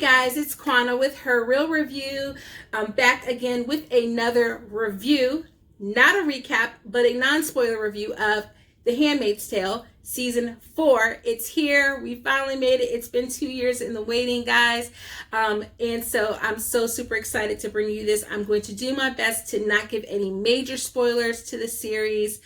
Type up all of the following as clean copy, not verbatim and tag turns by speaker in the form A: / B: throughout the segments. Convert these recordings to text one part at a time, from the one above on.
A: guys, it's Quana with Her Real Review. I'm back again with another review, not a recap, but a non-spoiler review of The Handmaid's Tale, Season 4. It's here. We finally made it. It's been 2 years in the waiting, guys. And so I'm so super excited to bring you this. I'm going to do my best to not give any major spoilers to the series.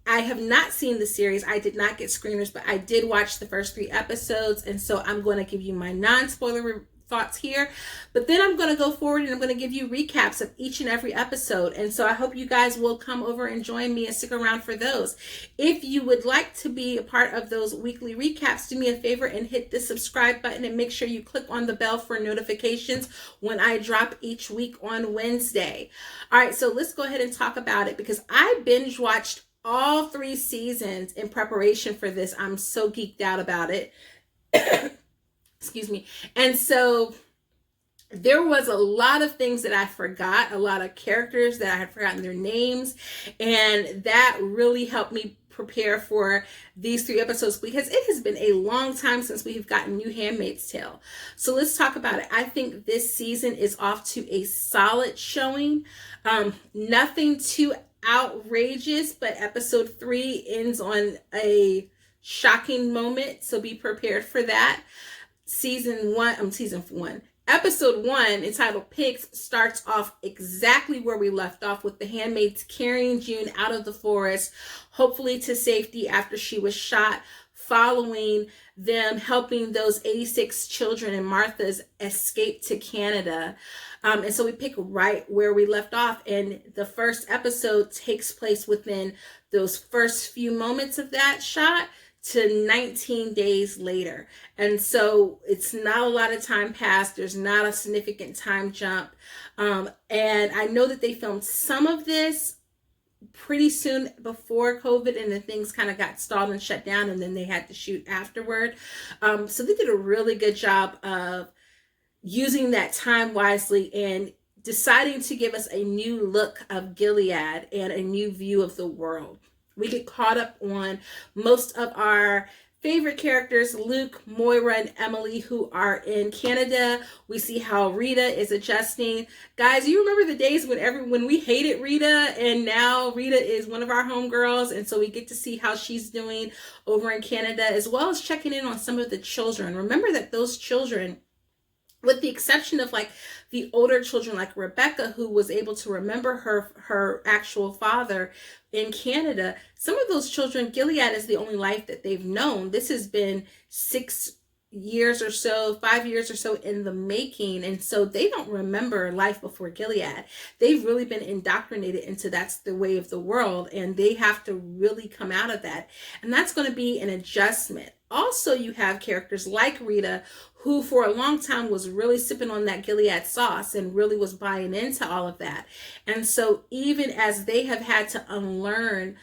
A: I have not seen the series. I did not get screeners, but I did watch the first 3 episodes. And so I'm going to give you my non-spoiler thoughts here, but then I'm going to go forward and I'm going to give you recaps of each and every episode. And so I hope you guys will come over and join me and stick around for those. If you would like to be a part of those weekly recaps, do me a favor and hit the subscribe button and make sure you click on the bell for notifications when I drop each week on Wednesday. All right, so let's go ahead and talk about it because I binge watched all 3 seasons in preparation for this. I'm so geeked out about it. Excuse me. And so there was a lot of things that I forgot, a lot of characters that I had forgotten their names, and that really helped me prepare for these 3 episodes because it has been a long time since we've gotten new Handmaid's Tale. So let's talk about it. I think this season is off to a solid showing. Nothing too outrageous, but episode 3 ends on a shocking moment, so be prepared for that. Season 1, episode 1, entitled Pigs, starts off exactly where we left off, with the handmaids carrying June out of the forest, hopefully to safety after she was shot, following them helping those 86 children and Martha's escape to Canada. And so we pick right where we left off, and the first episode takes place within those first few moments of that shot to 19 days later. And so it's not a lot of time passed. There's not a significant time jump. And I know that they filmed some of this pretty soon before COVID, and then things kind of got stalled and shut down, and then they had to shoot afterward. So they did a really good job of using that time wisely and deciding to give us a new look of Gilead and a new view of the world. We get caught up on most of our favorite characters, Luke, Moira, and Emily, who are in Canada. We see how Rita is adjusting. Guys, you remember the days when we hated Rita, and now Rita is one of our homegirls, and so we get to see how she's doing over in Canada, as well as checking in on some of the children. Remember that those children, with the exception of like the older children like Rebecca, who was able to remember her actual father in Canada, some of those children, Gilead is the only life that they've known. This has been 6 years or so, 5 years or so in the making. And so they don't remember life before Gilead. They've really been indoctrinated into that's the way of the world, and they have to really come out of that. And that's going to be an adjustment. Also, you have characters like Rita, who for a long time was really sipping on that Gilead sauce and really was buying into all of that. And so even as they have had to unlearn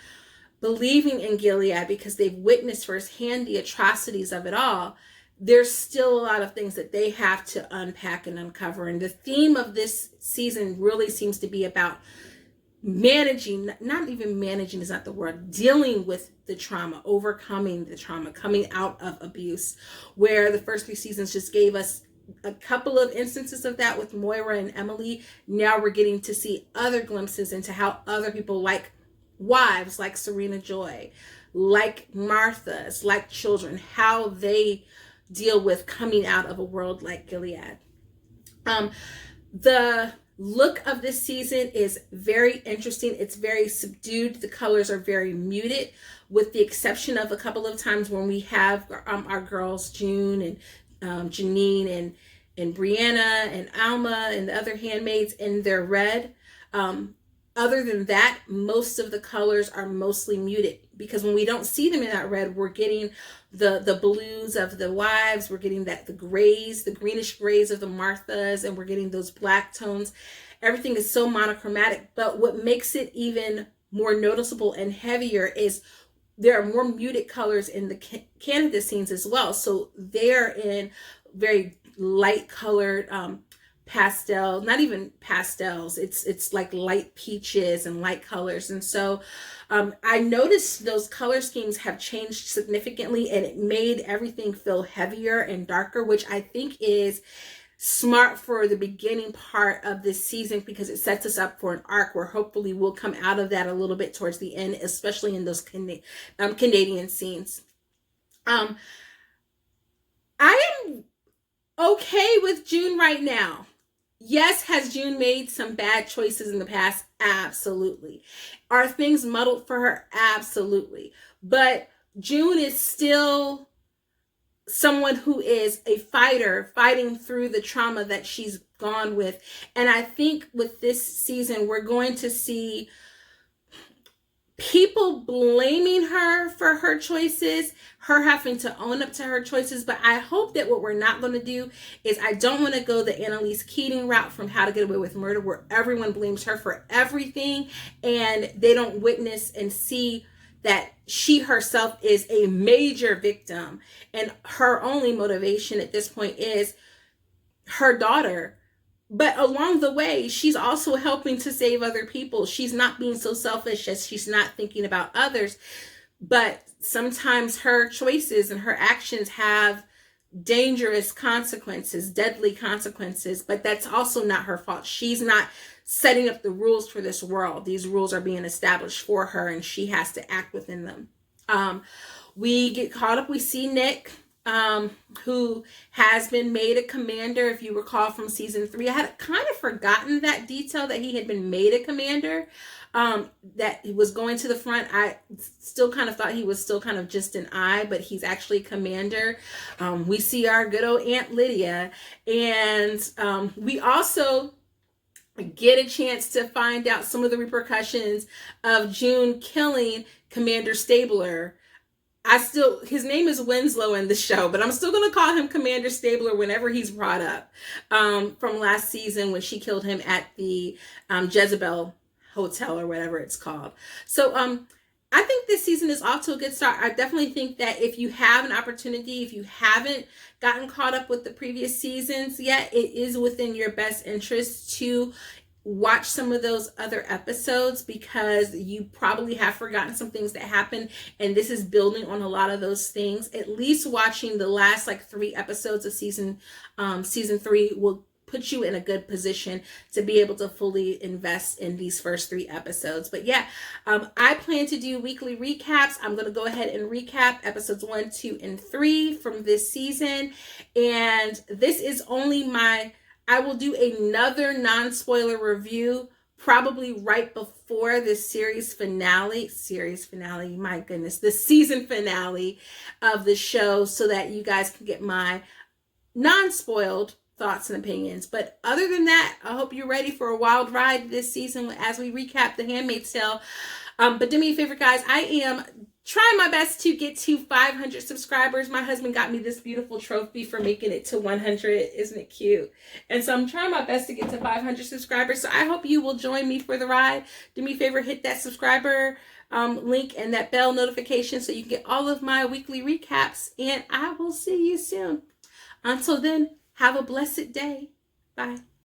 A: believing in Gilead because they've witnessed firsthand the atrocities of it all, there's still a lot of things that they have to unpack and uncover. And the theme of this season really seems to be about managing, not even managing is not the word, dealing with the trauma, overcoming the trauma, coming out of abuse, where the first 3 seasons just gave us a couple of instances of that with Moira and Emily. Now we're getting to see other glimpses into how other people, like wives, like Serena Joy, like Martha's, like children, how they deal with coming out of a world like Gilead. The look of this season is very interesting. It's very subdued. The colors are very muted, with the exception of a couple of times when we have our girls, June and Janine and Brianna and Alma and the other handmaids in their red. Other than that, most of the colors are mostly muted, because when we don't see them in that red, we're getting the blues of the wives, we're getting the grays, the greenish grays of the Marthas, and we're getting those black tones. Everything is so monochromatic, but what makes it even more noticeable and heavier is there are more muted colors in the Canada scenes as well. So they're in very light colored pastel, not even pastels. It's like light peaches and light colors. And so I noticed those color schemes have changed significantly, and it made everything feel heavier and darker, which I think is smart for the beginning part of this season, because it sets us up for an arc where hopefully we'll come out of that a little bit towards the end, especially in those Canadian scenes. I am okay with June right now. Yes, has June made some bad choices in the past? Absolutely. Are things muddled for her? Absolutely. But June is still someone who is a fighter, fighting through the trauma that she's gone with. And I think with this season, we're going to see people blaming her for her choices, her having to own up to her choices. But I hope that what we're not going to do is, I don't want to go the Annalise Keating route from How to Get Away with Murder, where everyone blames her for everything and they don't witness and see that she herself is a major victim, and her only motivation at this point is her daughter. But along the way, she's also helping to save other people. She's not being so selfish as she's not thinking about others. But sometimes her choices and her actions have dangerous consequences, deadly consequences, but that's also not her fault. She's not setting up the rules for this world. These rules are being established for her, and she has to act within them. We get caught up. We see Nick, who has been made a commander. If you recall from season 3, I had kind of forgotten that detail, that he had been made a commander, that he was going to the front. I still kind of thought he was still kind of just an eye, but he's actually commander. We see our good old Aunt Lydia, and we also get a chance to find out some of the repercussions of June killing Commander Stabler. His name is Winslow in the show, but I'm still going to call him Commander Stabler whenever he's brought up, from last season when she killed him at the Jezebel Hotel, or whatever it's called. So I think this season is off to a good start. I definitely think that if you have an opportunity, if you haven't gotten caught up with the previous seasons yet, it is within your best interest to watch some of those other episodes, because you probably have forgotten some things that happened, and this is building on a lot of those things. At least watching the last 3 episodes of season 3 will put you in a good position to be able to fully invest in these first 3 episodes. But yeah, I plan to do weekly recaps. I'm going to go ahead and recap episodes 1, 2, and 3 from this season. And this is only I will do another non-spoiler review probably right before the series finale, my goodness, the season finale of the show, so that you guys can get my non-spoiled thoughts and opinions. But other than that, I hope you're ready for a wild ride this season as we recap The Handmaid's Tale. But do me a favor, guys. I am trying my best to get to 500 subscribers. My husband got me this beautiful trophy for making it to 100. Isn't it cute? And so I'm trying my best to get to 500 subscribers. So I hope you will join me for the ride. Do me a favor, hit that subscriber link and that bell notification so you can get all of my weekly recaps. And I will see you soon. Until then, have a blessed day. Bye.